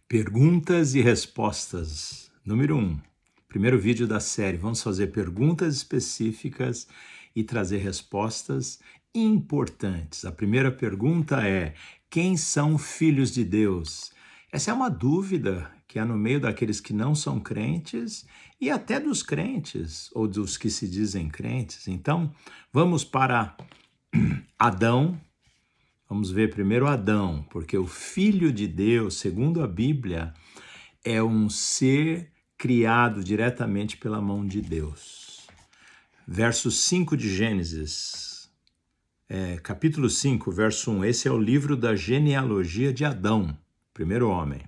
Perguntas e respostas. Número 1. Primeiro vídeo da série. Vamos fazer perguntas específicas e trazer respostas importantes. A primeira pergunta é: quem são filhos de Deus? Essa é uma dúvida que há no meio daqueles que não são crentes e até dos crentes ou dos que se dizem crentes. Então, vamos para Adão. Vamos ver primeiro Adão, porque o Filho de Deus, segundo a Bíblia, é um ser criado diretamente pela mão de Deus. Verso 5 de Gênesis, capítulo 5, verso 1. Esse é o livro da genealogia de Adão, primeiro homem.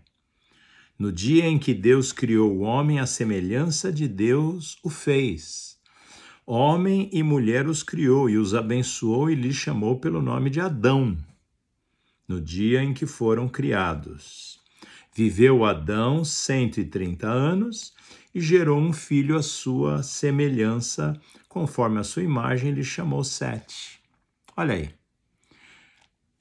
No dia em que Deus criou o homem, à semelhança de Deus o fez. Homem e mulher os criou e os abençoou e lhes chamou pelo nome de Adão, no dia em que foram criados. Viveu Adão 130 anos e gerou um filho à sua semelhança, conforme a sua imagem, lhe chamou Sete. Olha aí.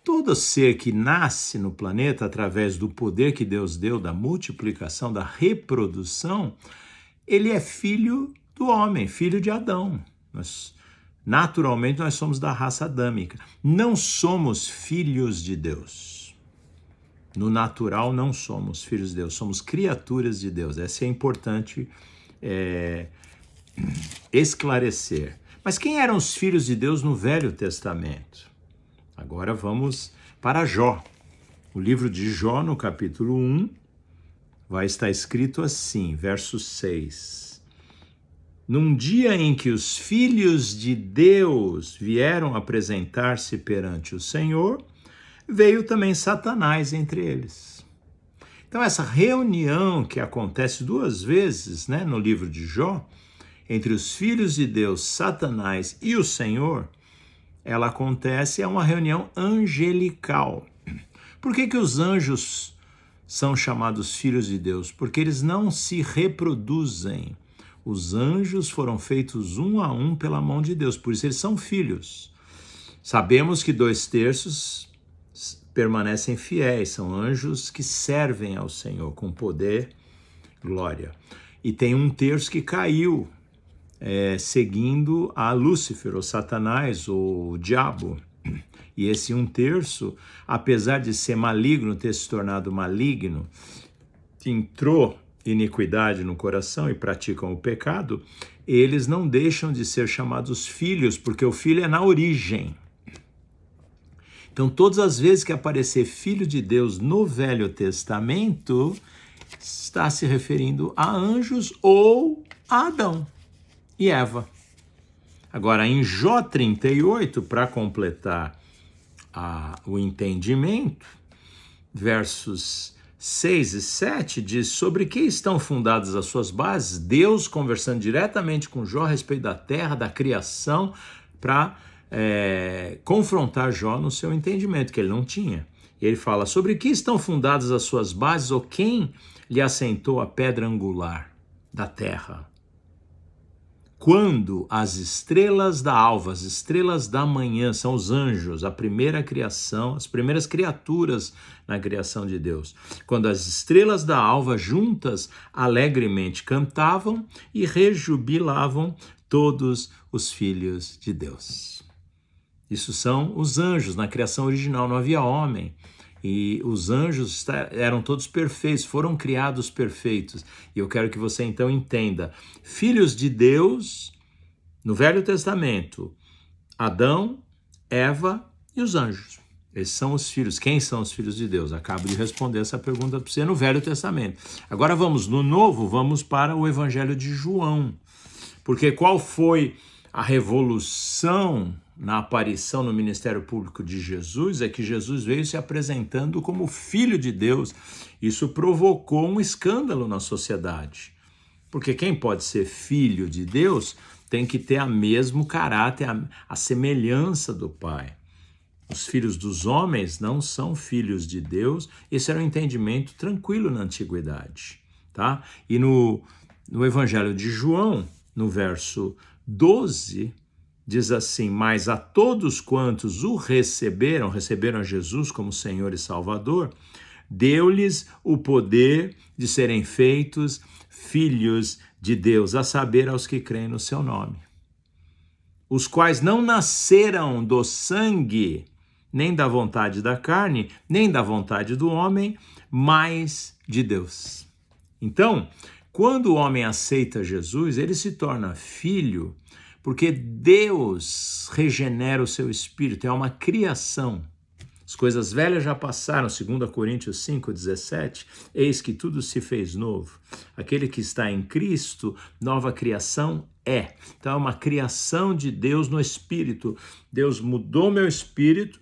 Todo ser que nasce no planeta através do poder que Deus deu, da multiplicação, da reprodução, ele é filho do homem, filho de Adão. Naturalmente, nós somos da raça adâmica. Não somos filhos de Deus. No natural, não somos filhos de Deus. Somos criaturas de Deus. Essa é importante esclarecer. Mas quem eram os filhos de Deus no Velho Testamento? Agora vamos para Jó. O livro de Jó, no capítulo 1, vai estar escrito assim, verso 6. Num dia em que os filhos de Deus vieram apresentar-se perante o Senhor, veio também Satanás entre eles. Então essa reunião que acontece duas vezes, no livro de Jó, entre os filhos de Deus, Satanás e o Senhor, ela acontece, é uma reunião angelical. Por que os anjos são chamados filhos de Deus? Porque eles não se reproduzem. Os anjos foram feitos um a um pela mão de Deus, por isso eles são filhos. Sabemos que 2/3 permanecem fiéis, são anjos que servem ao Senhor com poder, glória. E tem 1/3 que caiu, seguindo a Lúcifer, ou Satanás, ou o diabo. E esse 1/3, apesar de ser maligno, ter se tornado maligno, entrou iniquidade no coração e praticam o pecado, eles não deixam de ser chamados filhos, porque o filho é na origem. Então, todas as vezes que aparecer filho de Deus no Velho Testamento, está se referindo a anjos ou a Adão e Eva. Agora, em Jó 38, para completar o entendimento, versos 6 e 7 diz: sobre que estão fundadas as suas bases? Deus conversando diretamente com Jó a respeito da terra, da criação, para confrontar Jó no seu entendimento, que ele não tinha. E ele fala: sobre que estão fundadas as suas bases, ou quem lhe assentou a pedra angular da terra? Quando as estrelas da alva, as estrelas da manhã, são os anjos, a primeira criação, as primeiras criaturas na criação de Deus. Quando as estrelas da alva juntas alegremente cantavam e rejubilavam todos os filhos de Deus. Isso são os anjos, na criação original não havia homem. E os anjos eram todos perfeitos, foram criados perfeitos. E eu quero que você então entenda. Filhos de Deus, no Velho Testamento, Adão, Eva e os anjos. Esses são os filhos. Quem são os filhos de Deus? Acabo de responder essa pergunta para você no Velho Testamento. Agora vamos no Novo, vamos para o Evangelho de João. Porque qual foi a revolução na aparição no ministério público de Jesus? É que Jesus veio se apresentando como Filho de Deus. Isso provocou um escândalo na sociedade. Porque quem pode ser filho de Deus tem que ter o mesmo caráter, a semelhança do Pai. Os filhos dos homens não são filhos de Deus. Esse era um entendimento tranquilo na antiguidade. Tá? E no Evangelho de João, no verso 12, diz assim: mas a todos quantos o receberam a Jesus como Senhor e Salvador, deu-lhes o poder de serem feitos filhos de Deus, a saber, aos que creem no seu nome, os quais não nasceram do sangue, nem da vontade da carne, nem da vontade do homem, mas de Deus. Então, quando o homem aceita Jesus, ele se torna filho, porque Deus regenera o seu espírito, é uma criação. As coisas velhas já passaram, 2 Coríntios 5,17, eis que tudo se fez novo. Aquele que está em Cristo, nova criação é. Então é uma criação de Deus no espírito. Deus mudou meu espírito,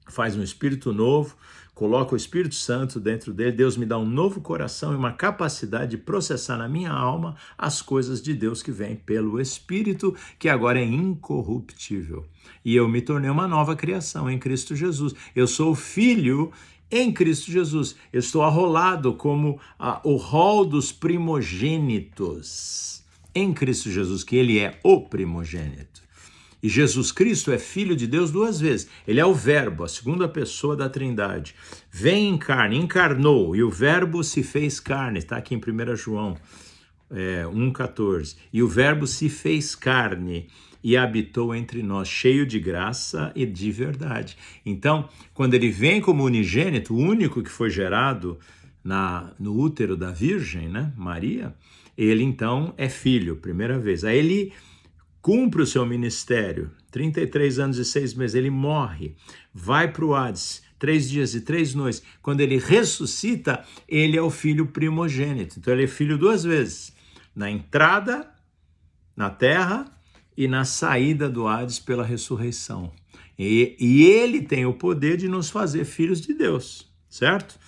faz um espírito novo, coloca o Espírito Santo dentro dele, Deus me dá um novo coração e uma capacidade de processar na minha alma as coisas de Deus que vêm pelo Espírito, que agora é incorruptível. E eu me tornei uma nova criação em Cristo Jesus. Eu sou filho em Cristo Jesus. Eu estou arrolado como o rol dos primogênitos em Cristo Jesus, que ele é o primogênito. E Jesus Cristo é Filho de Deus duas vezes. Ele é o Verbo, a segunda pessoa da Trindade. Vem em carne, encarnou, e o Verbo se fez carne. Está aqui em 1 João 1,14. E o Verbo se fez carne e habitou entre nós, cheio de graça e de verdade. Então, quando ele vem como unigênito, o único que foi gerado no útero da Virgem, né, Maria, ele então é filho, primeira vez. Aí ele cumpre o seu ministério, 33 anos e 6 meses, ele morre, vai para o Hades, 3 dias e 3 noites. Quando ele ressuscita, ele é o filho primogênito. Então ele é filho duas vezes, na entrada na terra e na saída do Hades pela ressurreição. E ele tem o poder de nos fazer filhos de Deus, certo?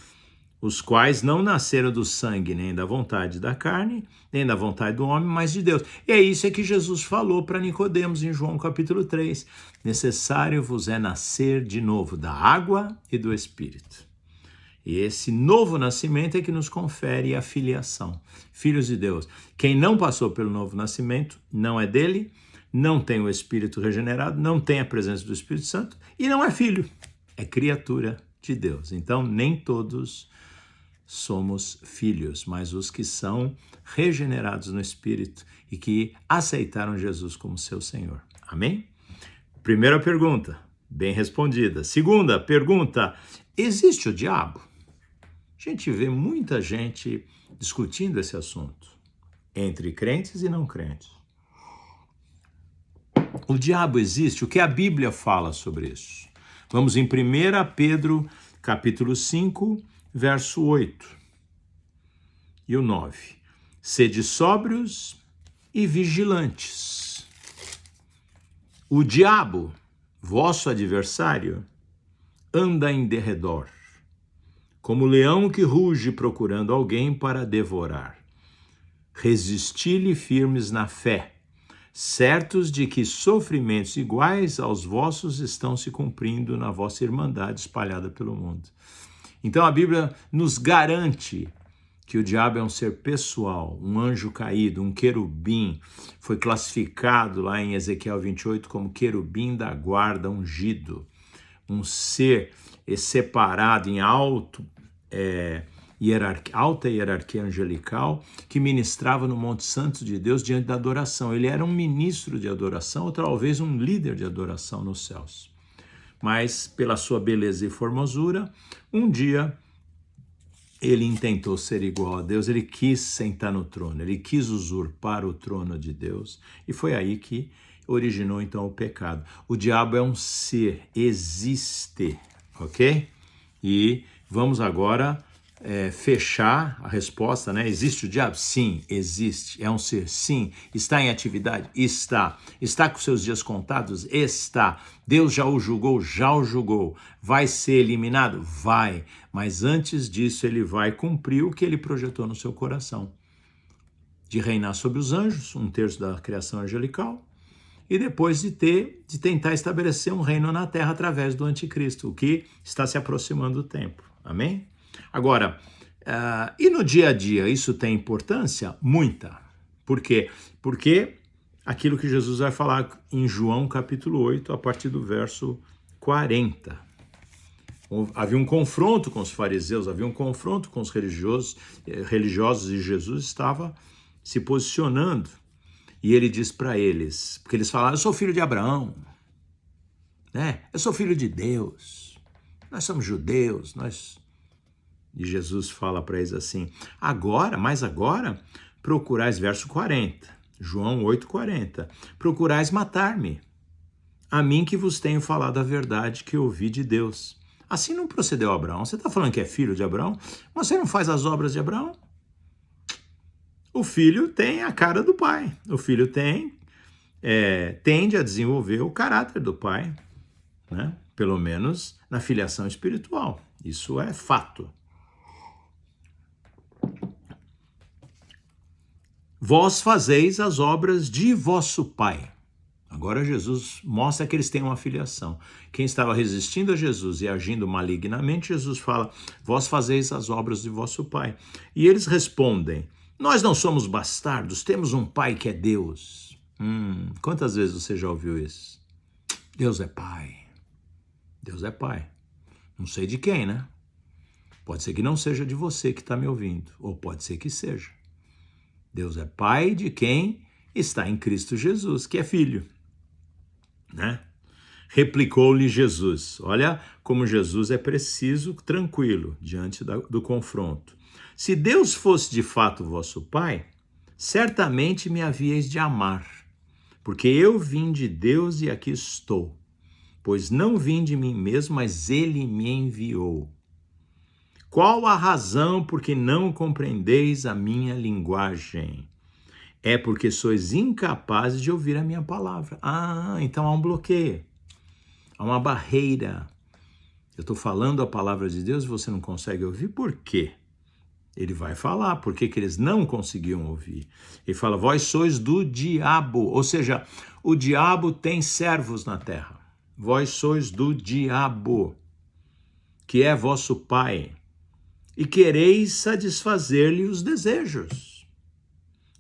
Os quais não nasceram do sangue, nem da vontade da carne, nem da vontade do homem, mas de Deus. E é isso que Jesus falou para Nicodemos em João capítulo 3. Necessário vos é nascer de novo da água e do Espírito. E esse novo nascimento é que nos confere a filiação. Filhos de Deus. Quem não passou pelo novo nascimento não é dele, não tem o Espírito regenerado, não tem a presença do Espírito Santo e não é filho, é criatura de Deus. Então, nem todos somos filhos, mas os que são regenerados no Espírito e que aceitaram Jesus como seu Senhor. Amém? Primeira pergunta, bem respondida. Segunda pergunta, existe o diabo? A gente vê muita gente discutindo esse assunto, entre crentes e não crentes. O diabo existe? O que a Bíblia fala sobre isso? Vamos em 1 Pedro, capítulo 5, verso 8 e o 9. Sede sóbrios e vigilantes. O diabo, vosso adversário, anda em derredor, como leão que ruge procurando alguém para devorar. Resisti-lhe firmes na fé, certos de que sofrimentos iguais aos vossos estão se cumprindo na vossa irmandade espalhada pelo mundo. Então a Bíblia nos garante que o diabo é um ser pessoal, um anjo caído, um querubim, foi classificado lá em Ezequiel 28 como querubim da guarda ungido, um ser separado em alta hierarquia angelical, que ministrava no Monte Santo de Deus diante da adoração. Ele era um ministro de adoração, ou talvez um líder de adoração nos céus. Mas, pela sua beleza e formosura, um dia ele intentou ser igual a Deus, ele quis sentar no trono, ele quis usurpar o trono de Deus, e foi aí que originou então o pecado. O diabo é um ser, existe, ok? E vamos agora fechar a resposta, né? Existe o diabo? Sim, existe. É um ser? Sim. Está em atividade? Está. Está com seus dias contados? Está. Deus já o julgou? Já o julgou. Vai ser eliminado? Vai. Mas antes disso, ele vai cumprir o que ele projetou no seu coração. De reinar sobre os anjos, 1/3 da criação angelical, e depois de tentar estabelecer um reino na terra através do anticristo, o que está se aproximando do tempo. Amém? Agora, e no dia a dia, isso tem importância? Muita. Por quê? Porque aquilo que Jesus vai falar em João capítulo 8, a partir do verso 40, Havia um confronto com os fariseus, havia um confronto com os religiosos e Jesus estava se posicionando. E ele diz para eles, porque eles falaram, eu sou filho de Abraão, né? Eu sou filho de Deus, nós somos judeus, E Jesus fala para eles assim, mas agora, procurais, verso 40, João 8,40, procurais matar-me, a mim que vos tenho falado a verdade que ouvi de Deus. Assim não procedeu Abraão. Você está falando que é filho de Abraão, mas você não faz as obras de Abraão? O filho tem a cara do pai. O filho tende a desenvolver o caráter do pai, né? Pelo menos na filiação espiritual. Isso é fato. Vós fazeis as obras de vosso pai. Agora Jesus mostra que eles têm uma filiação. Quem estava resistindo a Jesus e agindo malignamente, Jesus fala, vós fazeis as obras de vosso pai. E eles respondem, nós não somos bastardos, temos um pai que é Deus. Quantas vezes você já ouviu isso? Deus é pai. Deus é pai. Não sei de quem, né? Pode ser que não seja de você que está me ouvindo, ou pode ser que seja. Deus é pai de quem está em Cristo Jesus, que é filho. Né? Replicou-lhe Jesus. Olha como Jesus é preciso, tranquilo, diante do confronto. Se Deus fosse de fato vosso pai, certamente me havíeis de amar, porque eu vim de Deus e aqui estou. Pois não vim de mim mesmo, mas ele me enviou. Qual a razão por que não compreendeis a minha linguagem? É porque sois incapazes de ouvir a minha palavra. Então há um bloqueio, há uma barreira. Eu estou falando a palavra de Deus e você não consegue ouvir, por quê? Ele vai falar por que eles não conseguiam ouvir. Ele fala, vós sois do diabo, ou seja, o diabo tem servos na terra. Vós sois do diabo, que é vosso pai, e quereis satisfazer-lhe os desejos.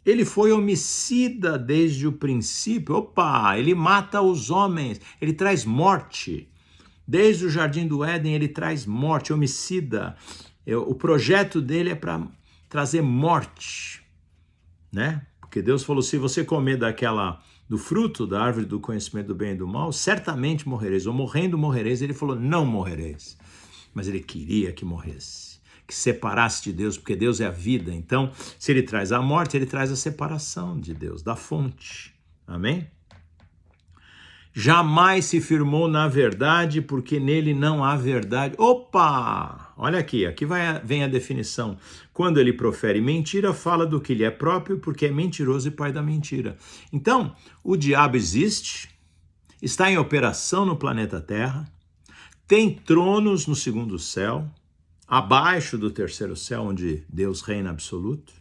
Ele foi homicida desde o princípio. Ele mata os homens, ele traz morte. Desde o jardim do Éden ele traz morte, homicida. O projeto dele é para trazer morte, né? Porque Deus falou, se você comer do fruto da árvore do conhecimento do bem e do mal, certamente morrereis, ou morrendo morrereis. Ele falou, não morrereis. Mas ele queria que morresse, que separasse de Deus, porque Deus é a vida. Então, se ele traz a morte, ele traz a separação de Deus, da fonte. Amém? Jamais se firmou na verdade, porque nele não há verdade. Olha aqui vem a definição. Quando ele profere mentira, fala do que lhe é próprio, porque é mentiroso e pai da mentira. Então, o diabo existe, está em operação no planeta Terra, tem tronos no segundo céu, abaixo do terceiro céu, onde Deus reina absoluto,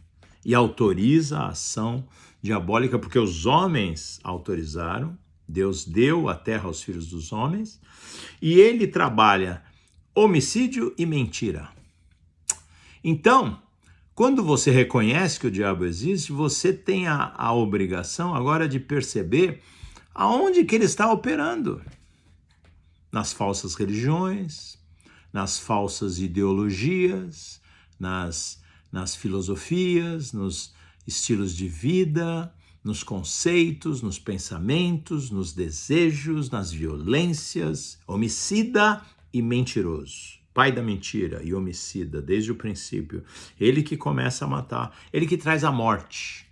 e autoriza a ação diabólica, porque os homens autorizaram, Deus deu a terra aos filhos dos homens, e ele trabalha homicídio e mentira. Então, quando você reconhece que o diabo existe, você tem a obrigação agora de perceber aonde que ele está operando. Nas falsas religiões, nas falsas ideologias, nas filosofias, nos estilos de vida, nos conceitos, nos pensamentos, nos desejos, nas violências, homicida e mentiroso. Pai da mentira e homicida, desde o princípio. Ele que começa a matar, ele que traz a morte.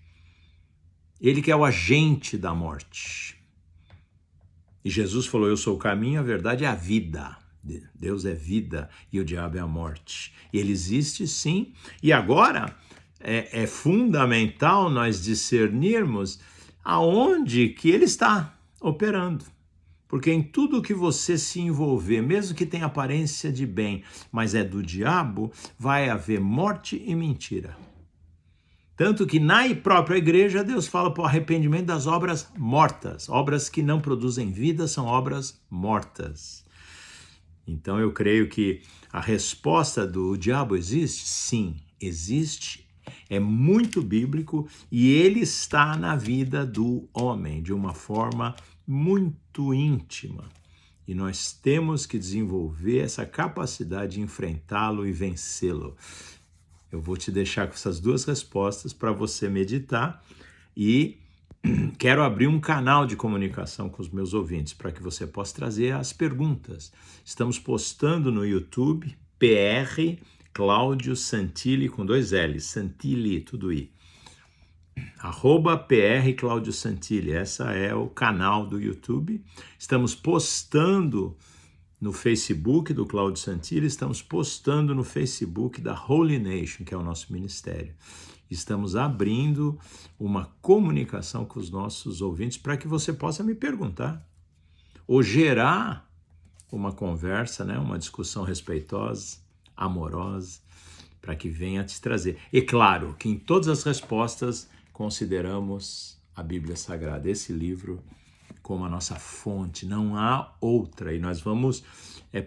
Ele que é o agente da morte. E Jesus falou, eu sou o caminho, a verdade e a vida. Deus é vida e o diabo é a morte. E ele existe sim, e agora é fundamental nós discernirmos aonde que ele está operando. Porque em tudo que você se envolver, mesmo que tenha aparência de bem, mas é do diabo, vai haver morte e mentira. Tanto que na própria igreja Deus fala para o arrependimento das obras mortas. Obras que não produzem vida são obras mortas. Então eu creio que a resposta do diabo existe? Sim, existe. É muito bíblico e ele está na vida do homem de uma forma muito íntima. E nós temos que desenvolver essa capacidade de enfrentá-lo e vencê-lo. Eu vou te deixar com essas duas respostas para você meditar e quero abrir um canal de comunicação com os meus ouvintes para que você possa trazer as perguntas. Estamos postando no YouTube, PR Cláudio Santilli com 2 L's, Santilli, tudo I. @PR Cláudio Santilli, essa é o canal do YouTube. Estamos postando no Facebook do Cláudio Santilli, estamos postando no Facebook da Holy Nation, que é o nosso ministério. Estamos abrindo uma comunicação com os nossos ouvintes para que você possa me perguntar ou gerar uma conversa, né, uma discussão respeitosa, amorosa, para que venha te trazer. E claro que em todas as respostas consideramos a Bíblia Sagrada, esse livro, como a nossa fonte, não há outra. E nós vamos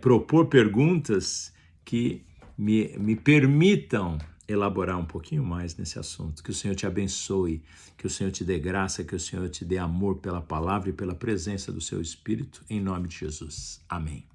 propor perguntas que me permitam elaborar um pouquinho mais nesse assunto. Que o Senhor te abençoe, que o Senhor te dê graça, que o Senhor te dê amor pela palavra e pela presença do seu Espírito, em nome de Jesus. Amém.